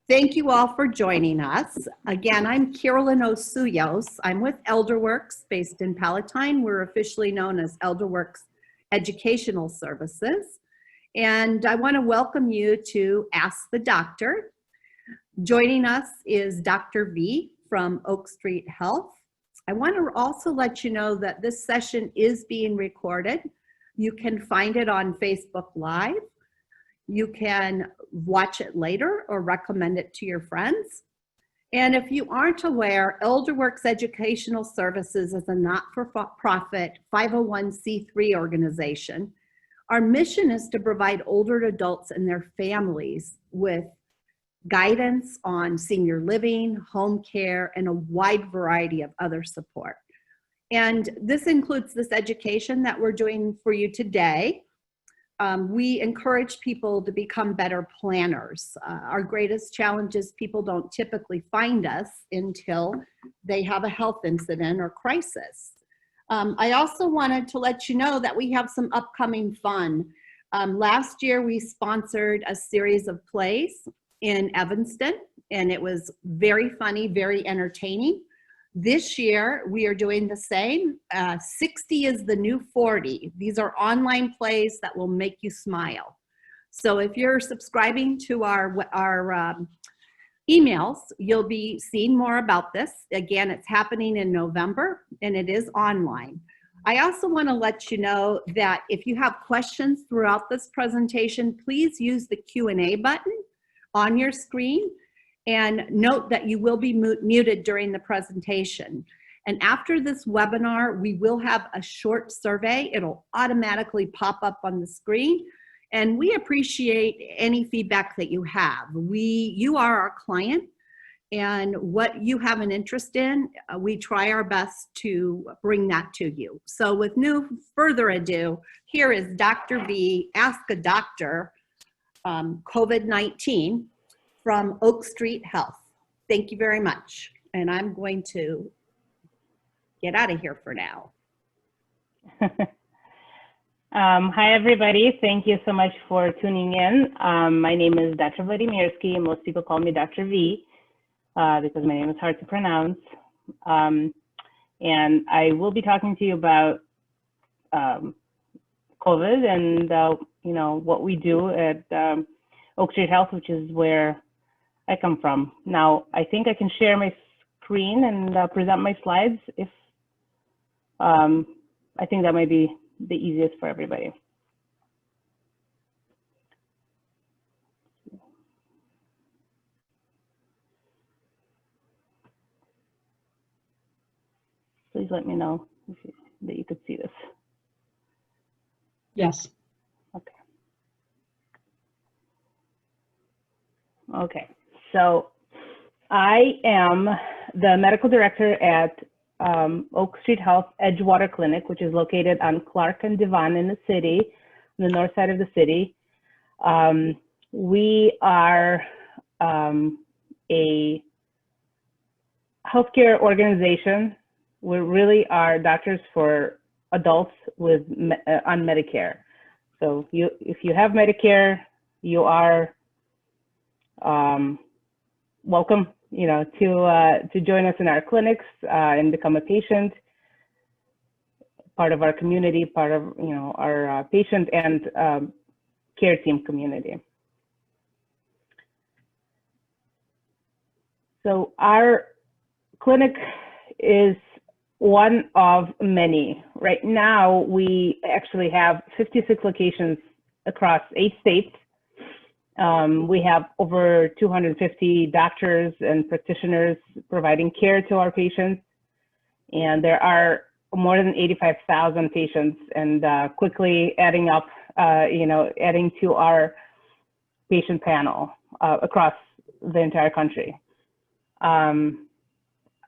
Thank you all for joining us. Again, I'm Carolyn Osuyos. I'm with ElderWorks based in Palatine. We're officially known as ElderWorks Educational Services. And I want to welcome you to Ask the Doctor. Joining us is Dr. V from Oak Street Health. I want to also let you know that this session is being recorded. You can find it on Facebook Live. You can watch it later or recommend it to your friends. And if you aren't aware, ElderWorks Educational Services is a not-for-profit 501c3 organization. Our mission is to provide older adults and their families with guidance on senior living, home care, and a wide variety of other support. And this includes this education that we're doing for you today. We encourage people to become better planners. Our greatest challenge is people don't typically find us until they have a health incident or crisis. I also wanted to let you know that we have some upcoming fun. Last year, we sponsored a series of plays in Evanston, and it was very funny, very entertaining. This year, we are doing the same. 60 is the new 40. These are online plays that will make you smile. So if you're subscribing to our emails, you'll be seeing more about this. Again, it's happening in November, and it is online. I also want to let you know that if you have questions throughout this presentation, please use the Q&A button on your screen. And note that you will be muted during the presentation. And after this webinar, we will have a short survey. It'll automatically pop up on the screen. And we appreciate any feedback that you have. You are our client, and what you have an interest in, we try our best to bring that to you. So with no further ado, here is Dr. V, Ask a Doctor, COVID-19. From Oak Street Health. Thank you very much. And I'm going to get out of here for now. Hi, everybody. Thank you so much for tuning in. My name is Dr. Vladimirskiy. Most people call me Dr. V because my name is hard to pronounce. And I will be talking to you about COVID and what we do at Oak Street Health, which is where I come from. Now, I think I can share my screen and present my slides if I think that might be the easiest for everybody. Please let me know that you could see this. Yes. Okay. Okay. So I am the medical director at Oak Street Health Edgewater Clinic, which is located on Clark and Devon in the city, on the north side of the city. We are a healthcare organization. We really are doctors for adults with on Medicare. So if you have Medicare, you are welcome, to join us in our clinics and become a patient, part of our community, part of our patient and care team community. So our clinic is one of many. Right now, we actually have 56 locations across 8 states. We have over 250 doctors and practitioners providing care to our patients. And there are more than 85,000 patients and quickly adding up, adding to our patient panel across the entire country.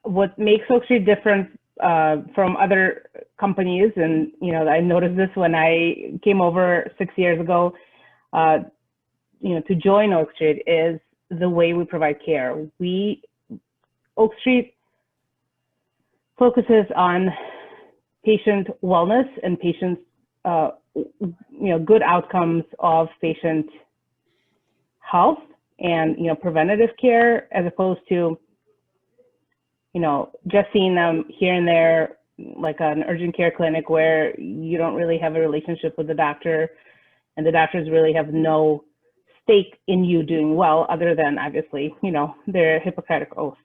What makes Oak Street different from other companies, and I noticed this when I came over 6 years ago, to join Oak Street, is the way we provide care. Oak Street focuses on patient wellness and patients, good outcomes of patient health and, preventative care, as opposed to, just seeing them here and there, like an urgent care clinic where you don't really have a relationship with the doctor, and the doctors really have no stake in you doing well, other than obviously, their Hippocratic oath.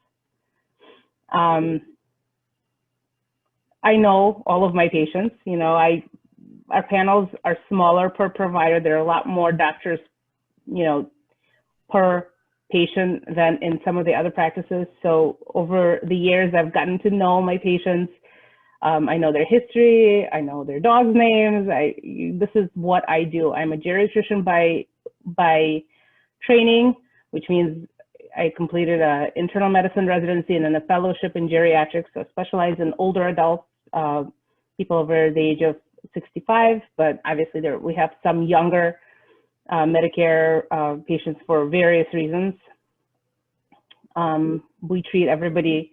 I know all of my patients. Our panels are smaller per provider. There are a lot more doctors, per patient than in some of the other practices. So over the years, I've gotten to know my patients. I know their history. I know their dogs' names. This is what I do. I'm a geriatrician by training, which means I completed an internal medicine residency and then a fellowship in geriatrics. So I specialize in older adults, people over the age of 65, but obviously we have some younger Medicare patients for various reasons. We treat everybody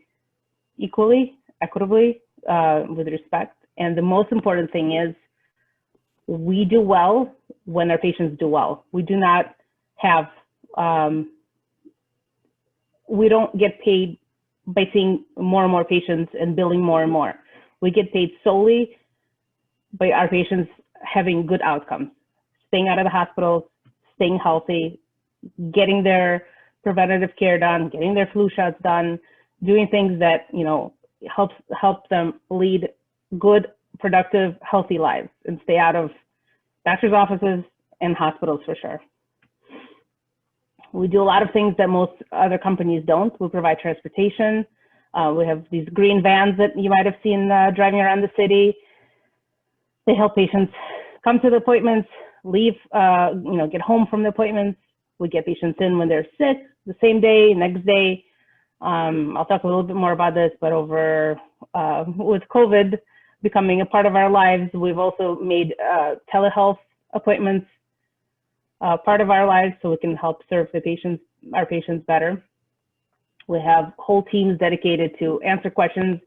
equally, equitably, with respect. And the most important thing is we do well when our patients do well. We do not have, we don't get paid by seeing more and more patients and billing more and more. We get paid solely by our patients having good outcomes, staying out of the hospitals, staying healthy, getting their preventative care done, getting their flu shots done, doing things that, help them lead good, productive, healthy lives and stay out of doctors' offices and hospitals for sure. We do a lot of things that most other companies don't. We provide transportation. We have these green vans that you might have seen driving around the city. They help patients come to the appointments, leave, get home from the appointments. We get patients in when they're sick, the same day, next day. I'll talk a little bit more about this, but with COVID becoming a part of our lives, we've also made telehealth appointments part of our lives, so we can help serve our patients better. We have whole teams dedicated to answer questions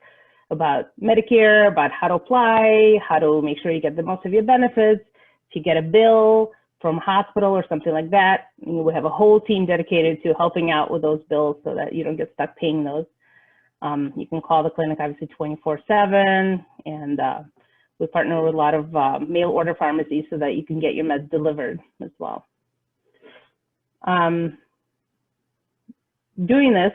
about Medicare, about how to apply, how to make sure you get the most of your benefits. If you get a bill from hospital or something like that, we have a whole team dedicated to helping out with those bills so that you don't get stuck paying those. You can call the clinic obviously 24/7, and we partner with a lot of mail order pharmacies so that you can get your meds delivered as well. Doing this,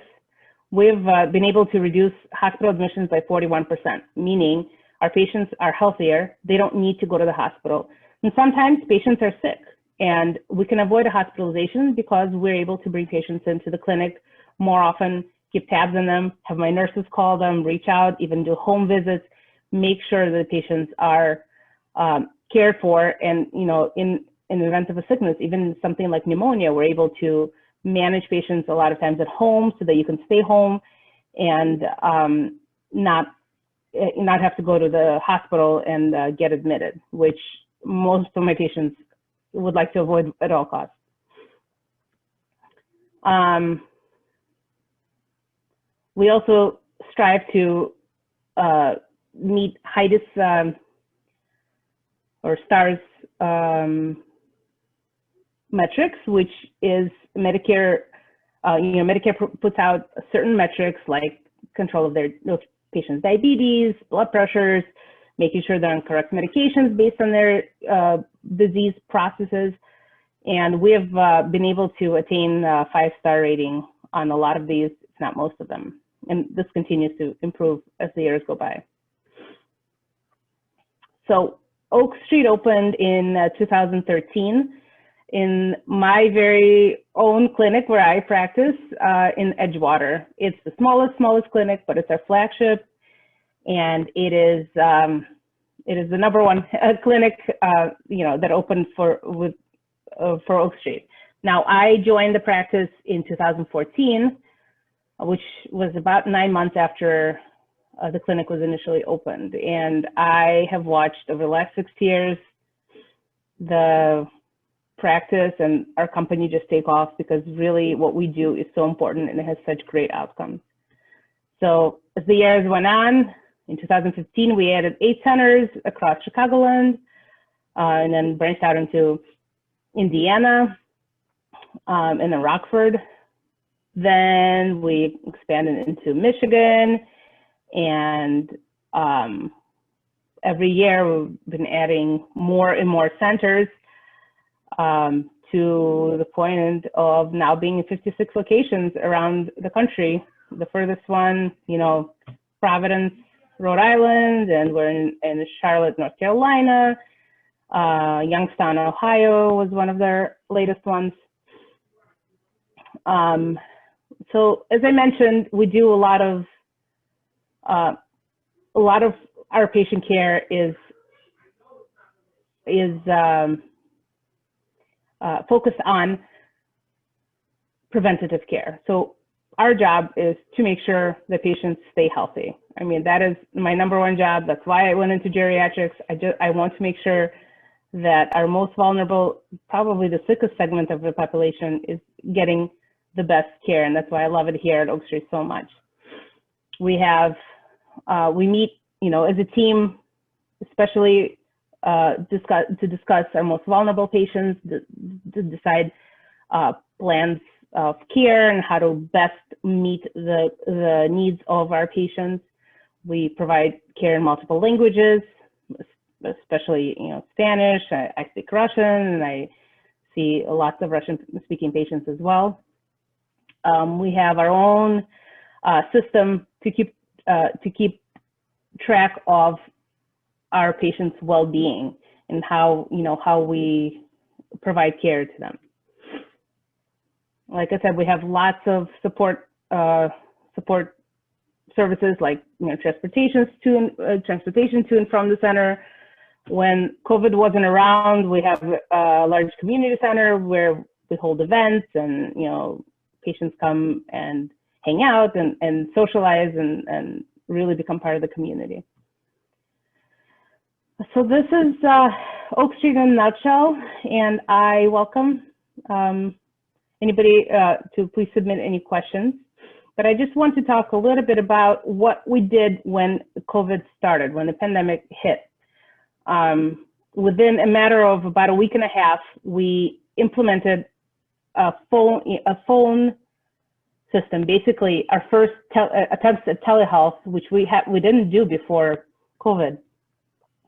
we've been able to reduce hospital admissions by 41%, meaning our patients are healthier. They don't need to go to the hospital. And sometimes patients are sick, and we can avoid a hospitalization because we're able to bring patients into the clinic more often, keep tabs on them, have my nurses call them, reach out, even do home visits, make sure that the patients are cared for. And, in the event of a sickness, even something like pneumonia, we're able to manage patients a lot of times at home so that you can stay home and not have to go to the hospital and get admitted, which most of my patients would like to avoid at all costs. We also strive to meet HIDIS or STARS metrics, which is Medicare. Medicare puts out certain metrics like control of their patients' diabetes, blood pressures, making sure they're on correct medications based on their disease processes. And we have been able to attain a 5-star rating on a lot of these, if not most of them. And this continues to improve as the years go by. So Oak Street opened in 2013 in my very own clinic where I practice in Edgewater. It's the smallest clinic, but it's our flagship. And it is the #1 clinic, that opened for Oak Street. Now, I joined the practice in 2014, which was about 9 months after the clinic was initially opened. And I have watched over the last 6 years the practice and our company just take off, because really what we do is so important and it has such great outcomes. So as the years went on, in 2015, we added 8 centers across Chicagoland, and then branched out into Indiana. and then Rockford. Then we expanded into Michigan, and every year we've been adding more and more centers to the point of now being in 56 locations around the country. The furthest one, Providence, Rhode Island, and we're in Charlotte, North Carolina. Youngstown, Ohio was one of their latest ones. So as I mentioned, we do a lot of our patient care is focused on preventative care. So our job is to make sure that patients stay healthy. I mean, that is my number one job. That's why I went into geriatrics. I want to make sure that our most vulnerable, probably the sickest segment of the population, is getting the best care, and that's why I love it here at Oak Street so much. We meet, as a team, especially to discuss our most vulnerable patients, to decide plans of care and how to best meet the needs of our patients. We provide care in multiple languages, especially Spanish. I speak Russian, and I see lots of Russian-speaking patients as well. We have our own system to keep track of our patients' well-being and how we provide care to them. Like I said, we have lots of support services, like transportation to and from the center. When COVID wasn't around, we have a large community center where we hold events, and patients come and hang out and socialize and really become part of the community. So this is Oak Street in a nutshell, and I welcome anybody to please submit any questions. But I just want to talk a little bit about what we did when COVID started, when the pandemic hit. Within a matter of about a week and a half, we implemented a phone system, basically our first attempts at telehealth, which we didn't do before COVID.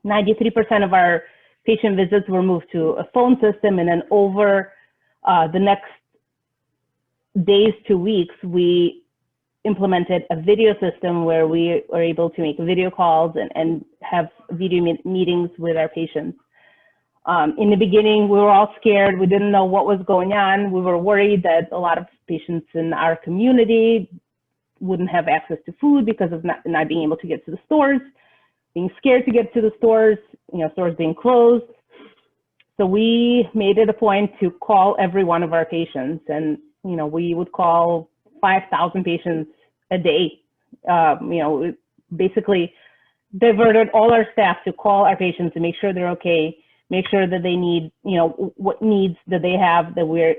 93% of our patient visits were moved to a phone system, and then over the next days to weeks, we implemented a video system where we are able to make video calls and have video meetings with our patients. In the beginning, we were all scared. We didn't know what was going on. We were worried that a lot of patients in our community wouldn't have access to food because of not being able to get to the stores, being scared to get to the stores, stores being closed. So we made it a point to call every one of our patients, and we would call 5,000 patients a day. Basically diverted all our staff to call our patients to make sure they're okay, make sure that they need, what needs that they have that we're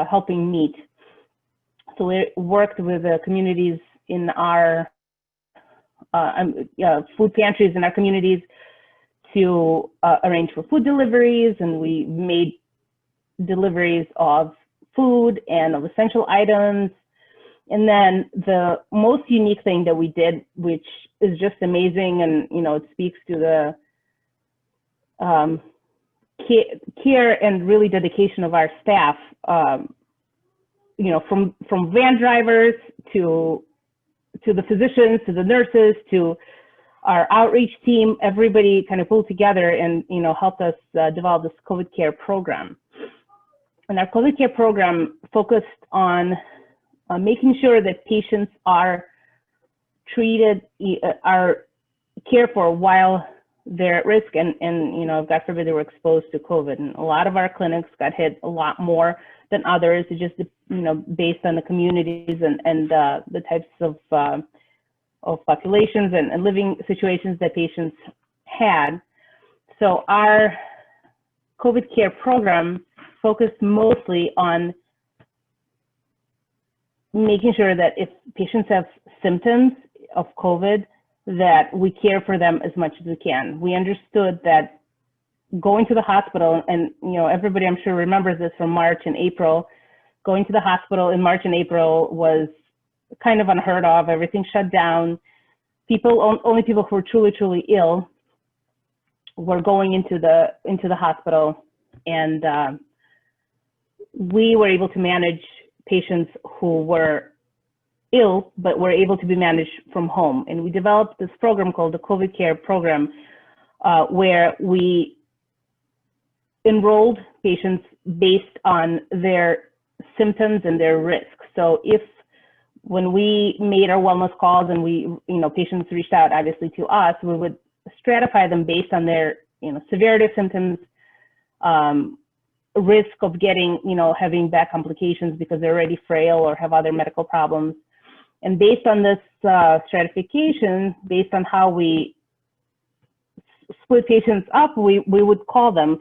helping meet. So we worked with the communities in our food pantries in our communities to arrange for food deliveries, and we made deliveries of food and of essential items. And then the most unique thing that we did, which is just amazing, and it speaks to the care and really dedication of our staff, from van drivers to the physicians, to the nurses, to our outreach team, everybody kind of pulled together and helped us develop this COVID care program. And our COVID care program focused on making sure that patients are treated, are cared for while they're at risk, and God forbid they were exposed to COVID. And a lot of our clinics got hit a lot more than others. It just based on the communities and the types of populations and living situations that patients had. So our COVID care program focused mostly on making sure that if patients have symptoms of COVID, that we care for them as much as we can. We understood that going to the hospital, and everybody I'm sure remembers this from March and April, going to the hospital in March and April was kind of unheard of. Everything shut down. Only people who were truly, truly ill were going into the hospital, and we were able to manage patients who were ill but were able to be managed from home. And we developed this program called the COVID Care Program, where we enrolled patients based on their symptoms and their risk. So when we made our wellness calls and patients reached out obviously to us, we would stratify them based on their, severity of symptoms, risk of having back complications because they're already frail or have other medical problems. And based on this stratification, based on how we split patients up, we would call them,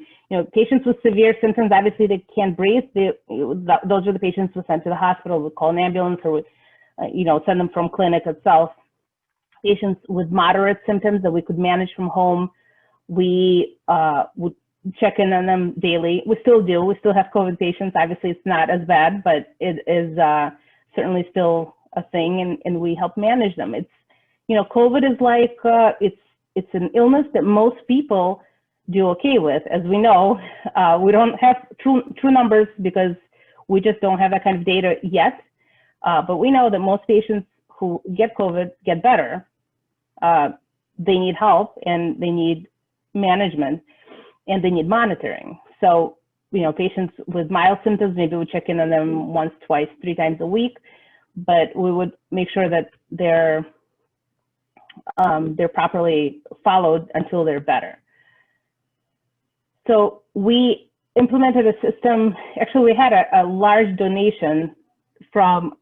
patients with severe symptoms, obviously they can't breathe. Those are the patients who sent to the hospital. We'd call an ambulance or send them from clinic itself. Patients with moderate symptoms that we could manage from home, we would check in on them daily. We still do. We still have COVID patients. Obviously, it's not as bad, but it is certainly still a thing, and we help manage them. It's, COVID is like, it's an illness that most people do okay with. As we know, we don't have true numbers because we just don't have that kind of data yet. But we know that most patients who get COVID get better. They need help and they need management and they need monitoring. So, patients with mild symptoms, maybe we check in on them once, twice, 3 times a week, but we would make sure that they're properly followed until they're better. So we implemented a system. Actually, we had a large donation from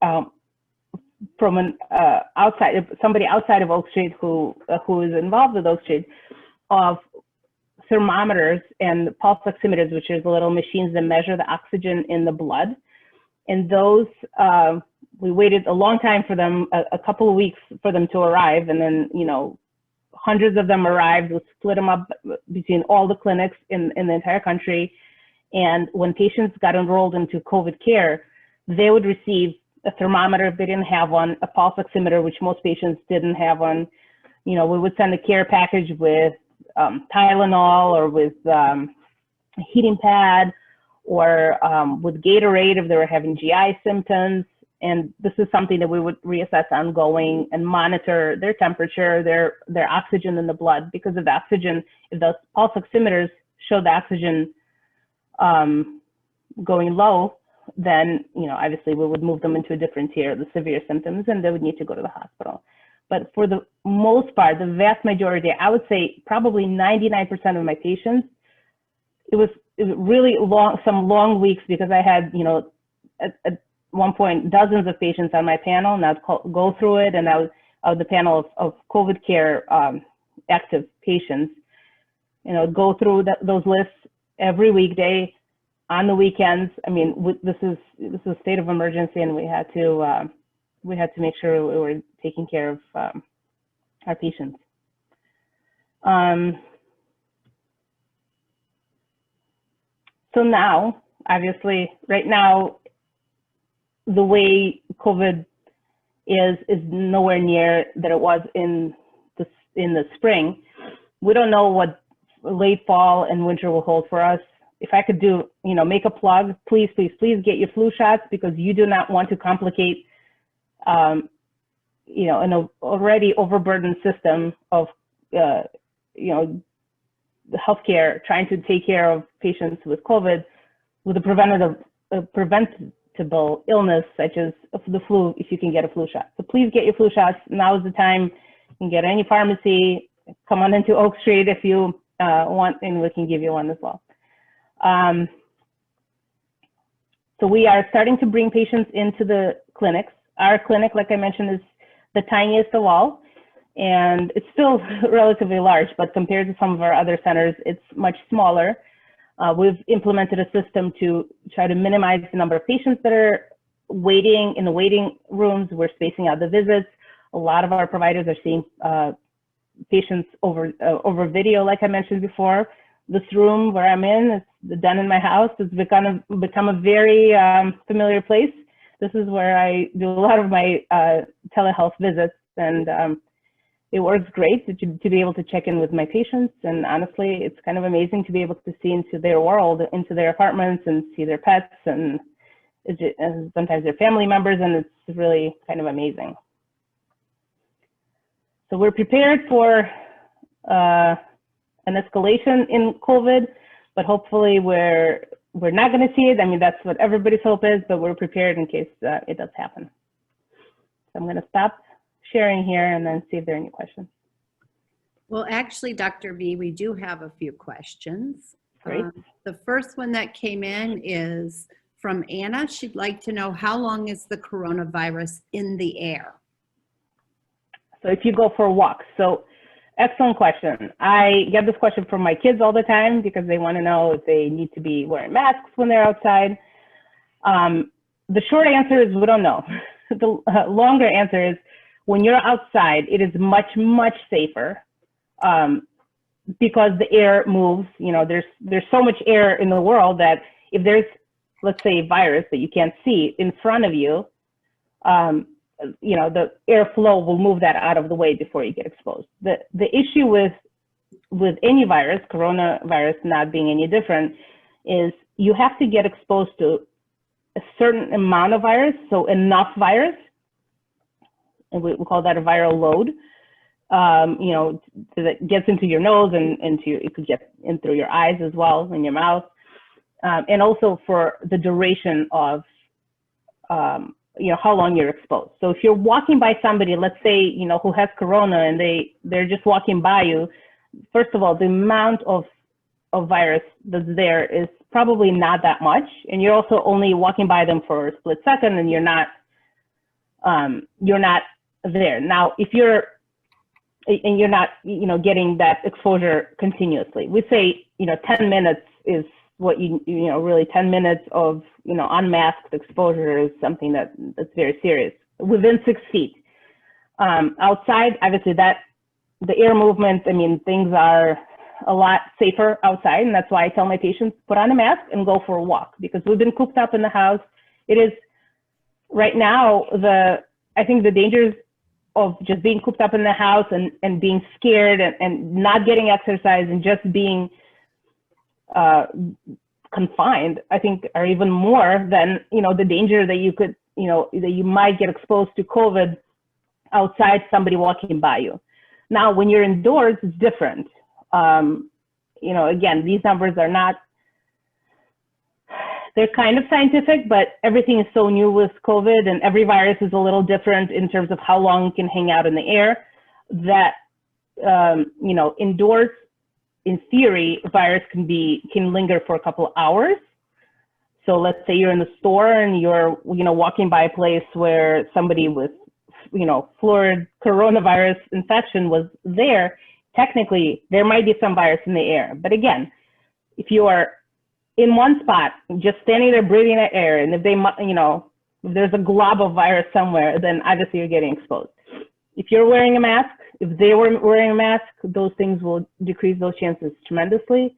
somebody outside of Oak Street who is involved with Oak Street, of thermometers and pulse oximeters, which is the little machines that measure the oxygen in the blood. And those, we waited a long time for them, a couple of weeks for them to arrive. And then, hundreds of them arrived. We split them up between all the clinics in the entire country. And when patients got enrolled into COVID care, they would receive a thermometer if they didn't have one, a pulse oximeter, which most patients didn't have one. We would send a care package with Tylenol or with a heating pad or with Gatorade if they were having GI symptoms. And this is something that we would reassess ongoing and monitor their temperature, their oxygen in the blood, because of the oxygen, if those pulse oximeters show the oxygen going low, then, obviously we would move them into a different tier, the severe symptoms, and they would need to go to the hospital. But for the most part, the vast majority, I would say probably 99% of my patients, it was really some long weeks, because I had, at one point, dozens of patients on my panel, and I'd go through it, and I was the panel of COVID care active patients, go through those lists every weekday, on the weekends. I mean, this is a state of emergency, and we had to make sure we were taking care of our patients. So now, obviously, right now, the way COVID is nowhere near that it was in the spring. We don't know what late fall and winter will hold for us. If I could make a plug, please get your flu shots, because you do not want to complicate, an already overburdened system of, the healthcare, trying to take care of patients with COVID with a preventable illness such as the flu, if you can get a flu shot. So please get your flu shots. Now is the time. You can get any pharmacy. Come on into Oak Street if you want, and we can give you one as well. So we are starting to bring patients into the clinics. Our clinic, like I mentioned, is the tiniest of all, and it's still relatively large, but compared to some of our other centers, it's much smaller. We've implemented a system to try to minimize the number of patients that are waiting in the waiting rooms. We're spacing out the visits. A lot of our providers are seeing patients over video, like I mentioned before. this room where I'm in, it's done in my house. It's become a very familiar place. This is where I do a lot of my telehealth visits, and it works great to be able to check in with my patients. And honestly, it's kind of amazing to be able to see into their world, into their apartments, and see their pets and sometimes their family members, and it's really kind of amazing. So we're prepared for an escalation in COVID, but hopefully we're not going to see it. I mean, that's what everybody's hope is, but we're prepared in case it does happen. So I'm going to stop sharing here and then see if there are any questions. Well, actually, Dr. V, we do have a few questions. Great. The first one that came in is from Anna. She'd like to know, how long is the coronavirus in the air? So if you go for a walk, so excellent question. I get this question from my kids all the time because they want to know if they need to be wearing masks when they're outside. The short answer is we don't know. The longer answer is when you're outside, it is much, much safer because the air moves. You know, there's so much air in the world that if there's, let's say, a virus that you can't see in front of you, you know, the airflow will move that out of the way before you get exposed. The issue with any virus, coronavirus not being any different, is you have to get exposed to a certain amount of virus, so enough virus, and we call that a viral load, you know, so that gets into your nose and it could get in through your eyes as well, in your mouth, and also for the duration of you know, how long you're exposed. So if you're walking by somebody, let's say, you know, who has corona and they're just walking by you, first of all, the amount of virus that's there is probably not that much. And you're also only walking by them for a split second and you're not there. Now, if you're not, you know, getting that exposure continuously, we say, you know, 10 minutes is what you know, really 10 minutes of, you know, unmasked exposure is something that's very serious. Within 6 feet. Outside, obviously the air movement, I mean, things are a lot safer outside, and that's why I tell my patients, put on a mask and go for a walk, because we've been cooped up in the house. It is, right now, I think the dangers of just being cooped up in the house and being scared and not getting exercise and just being confined, I think, are even more than, you know, the danger that you could, you know, that you might get exposed to COVID outside, somebody walking by you. Now, when you're indoors, it's different. You know, again, these numbers are not, they're kind of scientific, but everything is so new with COVID, and every virus is a little different in terms of how long it can hang out in the air, that, you know, indoors, in theory, a virus can linger for a couple of hours. So let's say you're in the store and you're, you know, walking by a place where somebody with, you know, florid coronavirus infection was there. Technically, there might be some virus in the air. But again, if you are in one spot, just standing there breathing that air, and if they, you know, if there's a glob of virus somewhere, then obviously you're getting exposed. If you're wearing a mask, if they were wearing a mask, those things will decrease those chances tremendously.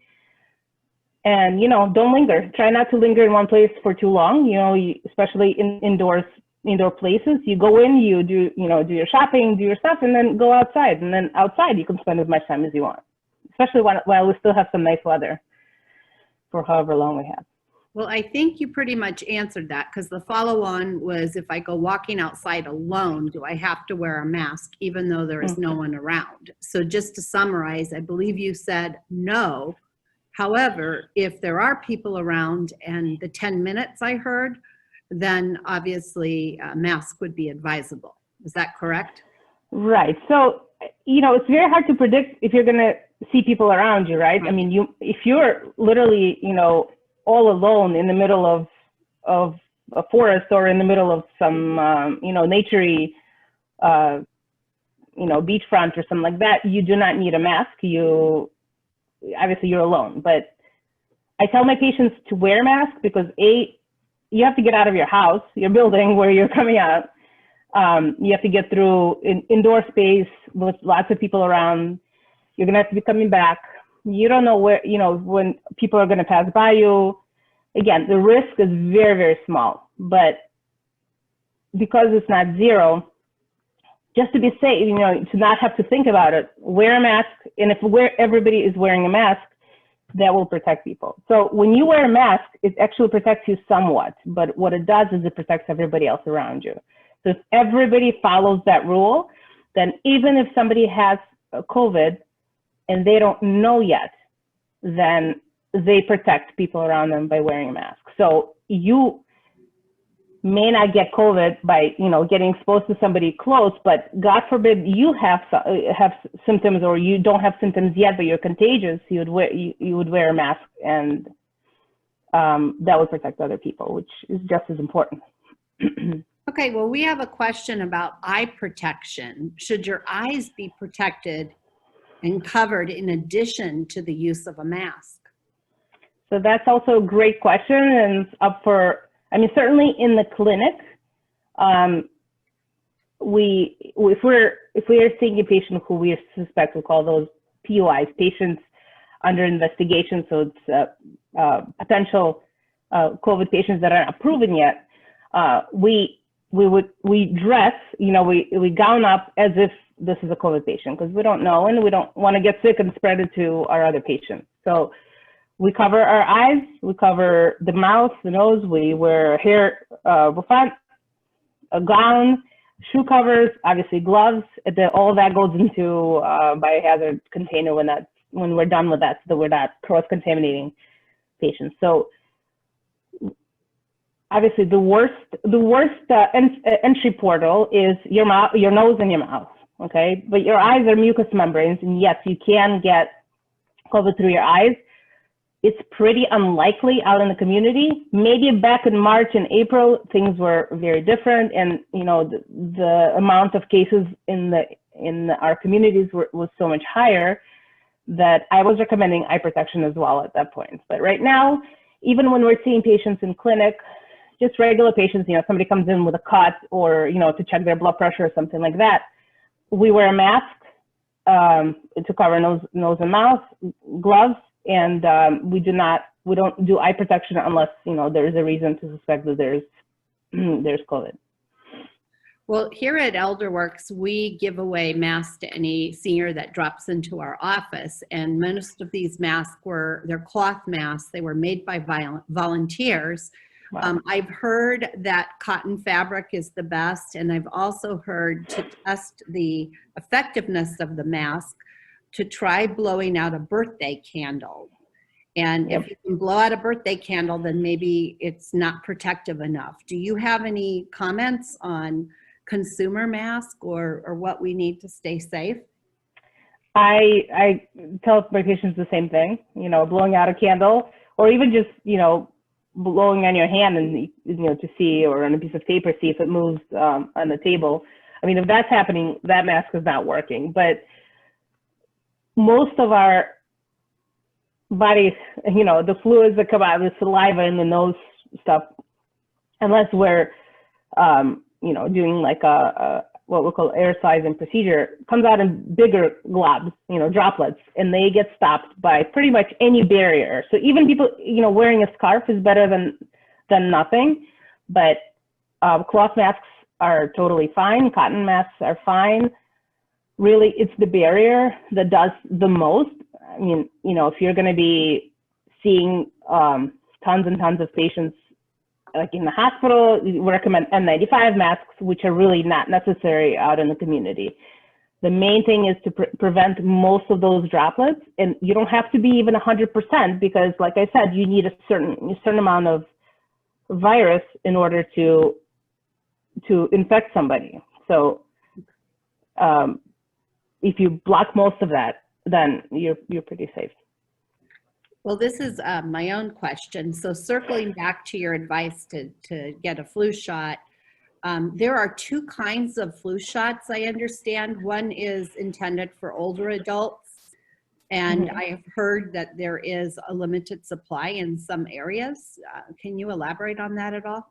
And, you know, don't linger. Try not to linger in one place for too long, you know, especially in indoor places. You go in, you do your shopping, do your stuff, and then go outside. And then outside, you can spend as much time as you want, especially while we still have some nice weather for however long we have. Well, I think you pretty much answered that, because the follow-on was, if I go walking outside alone, do I have to wear a mask even though there is no one around? So just to summarize, I believe you said no. However, if there are people around and the 10 minutes I heard, then obviously a mask would be advisable. Is that correct? Right. So, you know, it's very hard to predict if you're going to see people around you, right? I mean, if you're literally, you know, all alone in the middle of a forest or in the middle of some, you know, naturey, you know, beachfront or something like that, you do not need a mask. Obviously you're alone, but I tell my patients to wear a mask because you have to get out of your house, your building where you're coming out. You have to get through indoor space with lots of people around. You're gonna have to be coming back. You don't know where, when people are going to pass by you. Again, the risk is very, very small, but because it's not zero, just to be safe, to not have to think about it, wear a mask. And if everybody is wearing a mask, that will protect people. So when you wear a mask, it actually protects you somewhat, but what it does is it protects everybody else around you. So if everybody follows that rule, then even if somebody has COVID and they don't know yet, then they protect people around them by wearing a mask. So you may not get COVID by, getting exposed to somebody close, but God forbid you have symptoms or you don't have symptoms yet, but you're contagious, you would wear a mask, and that would protect other people, which is just as important. Okay, well, we have a question about eye protection. Should your eyes be protected and covered in addition to the use of a mask? So that's also a great question, and up for, certainly in the clinic, if we are seeing a patient who we suspect, we call those PUIs, patients under investigation, so it's potential COVID patients that aren't proven yet, we dress, we gown up as if this is a COVID patient, because we don't know and we don't want to get sick and spread it to our other patients. So we cover our eyes, we cover the mouth, the nose, we wear hair bouffant, a gown, shoe covers, obviously gloves. All that goes into biohazard container when we're done with that, so that we're not cross-contaminating patients. So obviously the worst entry portal is your mouth, your nose and your mouth, okay? But your eyes are mucous membranes, and yes, you can get COVID through your eyes. It's pretty unlikely out in the community. Maybe back in March and April, things were very different, and the amount of cases in our communities was so much higher that I was recommending eye protection as well at that point. But right now, even when we're seeing patients in clinic, just regular patients, somebody comes in with a cut or to check their blood pressure or something like that, we wear a mask to cover nose and mouth, gloves. And we don't do eye protection unless there is a reason to suspect that there's COVID. Well, here at ElderWorks, we give away masks to any senior that drops into our office, and most of these masks they're cloth masks. They were made by volunteers. Wow. I've heard that cotton fabric is the best, and I've also heard to test the effectiveness of the mask to try blowing out a birthday candle. And if you can blow out a birthday candle, then maybe it's not protective enough. Do you have any comments on consumer mask or what we need to stay safe? I tell my patients the same thing, blowing out a candle, or even just, blowing on your hand and, to see, or on a piece of paper, see if it moves on the table. If that's happening, that mask is not working. But most of our body, the fluids that come out, the saliva and the nose stuff, unless we're, doing like what we call aerosolizing procedure, comes out in bigger globs, droplets, and they get stopped by pretty much any barrier. So even people, wearing a scarf is better than nothing, but cloth masks are totally fine. Cotton masks are fine. Really, it's the barrier that does the most. If you're going to be seeing tons and tons of patients, like in the hospital, we recommend N95 masks, which are really not necessary out in the community. The main thing is to prevent most of those droplets, and you don't have to be even 100%, because, like I said, you need a certain amount of virus in order to infect somebody. So if you block most of that, then you're pretty safe. Well, this is my own question. So circling back to your advice to get a flu shot, there are two kinds of flu shots, I understand. One is intended for older adults, and I have heard that there is a limited supply in some areas. Can you elaborate on that at all?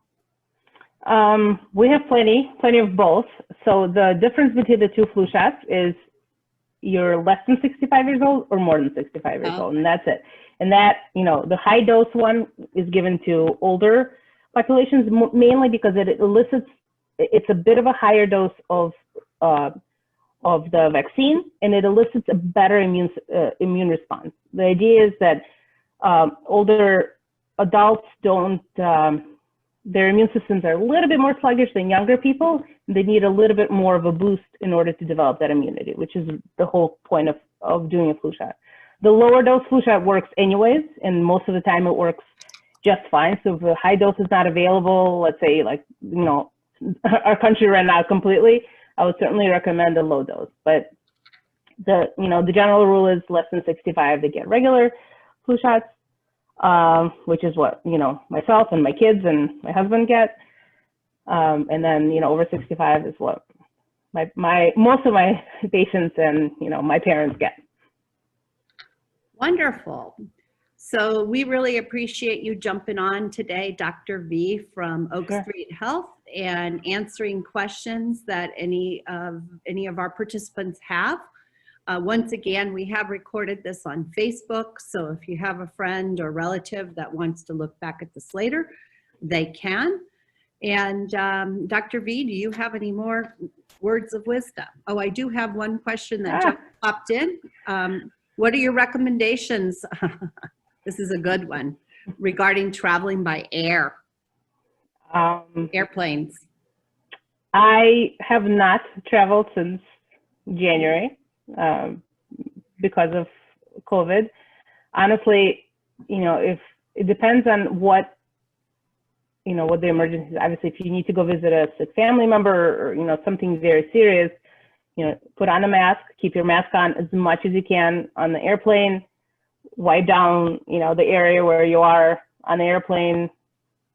We have plenty of both. So the difference between the two flu shots is you're less than 65 years old or more than 65 years Oh. old, and that's it. And that, the high dose one is given to older populations mainly because it elicits, it's a bit of a higher dose of the vaccine, and it elicits a better immune response. The idea is that older adults don't, their immune systems are a little bit more sluggish than younger people. They need a little bit more of a boost in order to develop that immunity, which is the whole point of doing a flu shot. The lower dose flu shot works anyways, and most of the time it works just fine. So if a high dose is not available, let's say our country ran out completely, I would certainly recommend a low dose. But the general rule is less than 65 to get regular flu shots, which is what, myself and my kids and my husband get. And then, over 65 is what most of my patients and, my parents get. Wonderful. So we really appreciate you jumping on today, Dr. V from Oak Sure. Street Health, and answering questions that any of our participants have. Once again, we have recorded this on Facebook, so if you have a friend or relative that wants to look back at this later, they can. And Dr. V, do you have any more words of wisdom? Oh, I do have one question that just popped in. What are your recommendations? This is a good one regarding traveling by air, airplanes. I have not traveled since January because of COVID. Honestly, if it depends on what the emergency is. Obviously, if you need to go visit a sick family member or, something very serious, put on a mask, keep your mask on as much as you can on the airplane, wipe down, the area where you are on the airplane,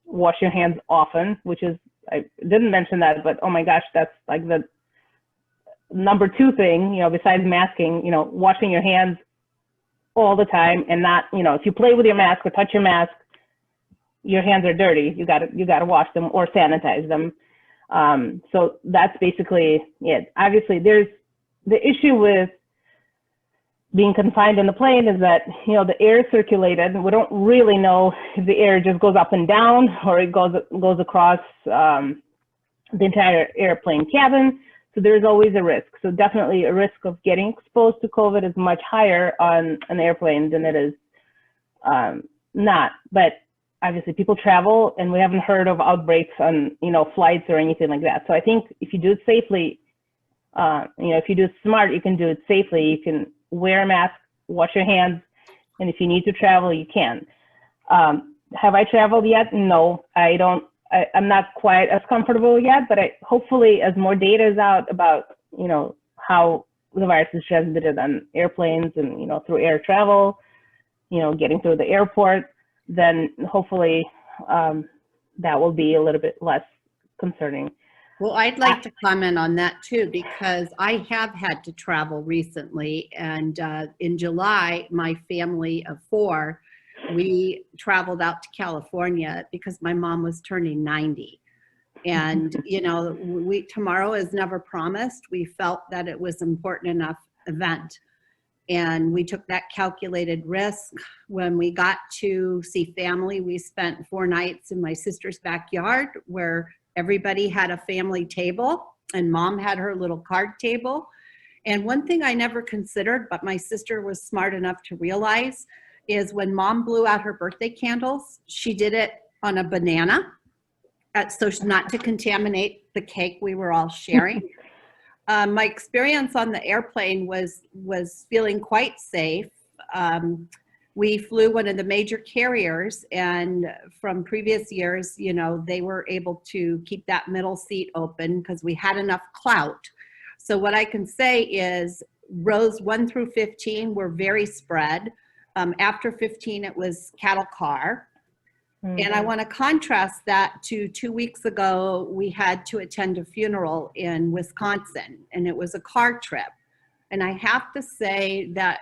wash your hands often, which is, I didn't mention that, but oh my gosh, that's like the number 2 thing, besides masking, washing your hands all the time, and not, if you play with your mask or touch your mask, your hands are dirty. You gotta wash them or sanitize them. So that's basically it. Obviously, there's the issue with being confined in the plane is that, the air is circulated. We don't really know if the air just goes up and down or it goes across the entire airplane cabin. So there's always a risk. So definitely a risk of getting exposed to COVID is much higher on an airplane than it is not. But obviously people travel, and we haven't heard of outbreaks on, flights or anything like that. So I think if you do it safely, if you do it smart, you can do it safely. You can wear a mask, wash your hands, and if you need to travel, you can. Have I traveled yet? No, I don't. I'm not quite as comfortable yet, but hopefully as more data is out about, how the virus is transmitted on airplanes and, through air travel, getting through the airport, then hopefully that will be a little bit less concerning. Well, I'd like to comment on that too, because I have had to travel recently, and in July, my family of 4, we traveled out to California because my mom was turning 90. And, tomorrow is never promised. We felt that it was an important enough event. And we took that calculated risk. When we got to see family, we spent 4 nights in my sister's backyard where everybody had a family table, and mom had her little card table. And one thing I never considered, but my sister was smart enough to realize, is when mom blew out her birthday candles, she did it on a banana, so not to contaminate the cake we were all sharing. My experience on the airplane was feeling quite safe. We flew one of the major carriers, and from previous years, they were able to keep that middle seat open because we had enough clout. So what I can say is rows 1 through 15 were very spread. After 15, it was cattle car. Mm-hmm. And I want to contrast that to 2 weeks ago, we had to attend a funeral in Wisconsin, and it was a car trip. And I have to say that,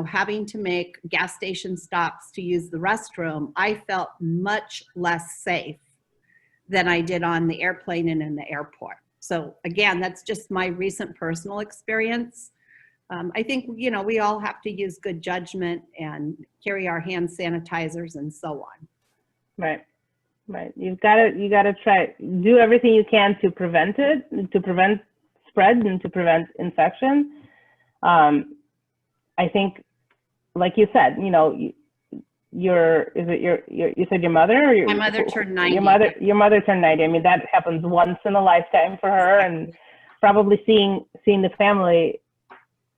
having to make gas station stops to use the restroom, I felt much less safe than I did on the airplane and in the airport. So again, that's just my recent personal experience. I think, you know, we all have to use good judgment and carry our hand sanitizers and so on. Right. Right. You gotta try, do everything you can to prevent it, to prevent spread and to prevent infection. I think, like you said, you know, you said your mother, or My mother turned 90. Your mother turned 90. I mean, that happens once in a lifetime for her, and probably seeing the family,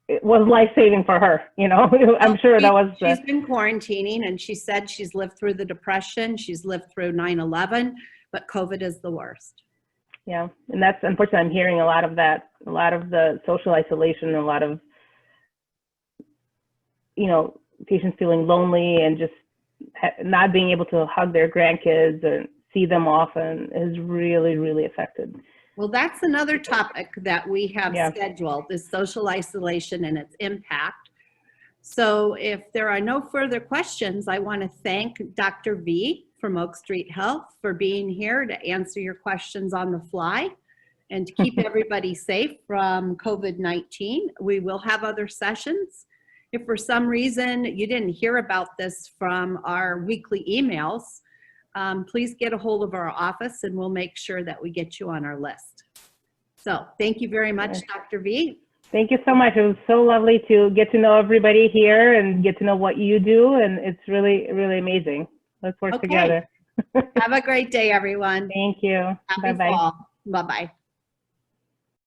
it was life-saving for her, you know. I'm sure that was. She's been quarantining, and she said she's lived through the Depression, she's lived through 9/11, but COVID is the worst. Yeah, and that's unfortunately, I'm hearing a lot of that, a lot of the social isolation, a lot of, you know, patients feeling lonely and just not being able to hug their grandkids or see them often is really, really affected. Well, that's another topic that we have scheduled, is social isolation and its impact. So if there are no further questions, I want to thank Dr. V from Oak Street Health for being here to answer your questions on the fly and to keep everybody safe from COVID-19. We will have other sessions. If for some reason you didn't hear about this from our weekly emails, please get a hold of our office and we'll make sure that we get you on our list. So thank you very much, Dr. V. Thank you so much. It was so lovely to get to know everybody here and get to know what you do. And it's really, really amazing. Let's work together. Have a great day, everyone. Thank you. Happy fall. Bye-bye.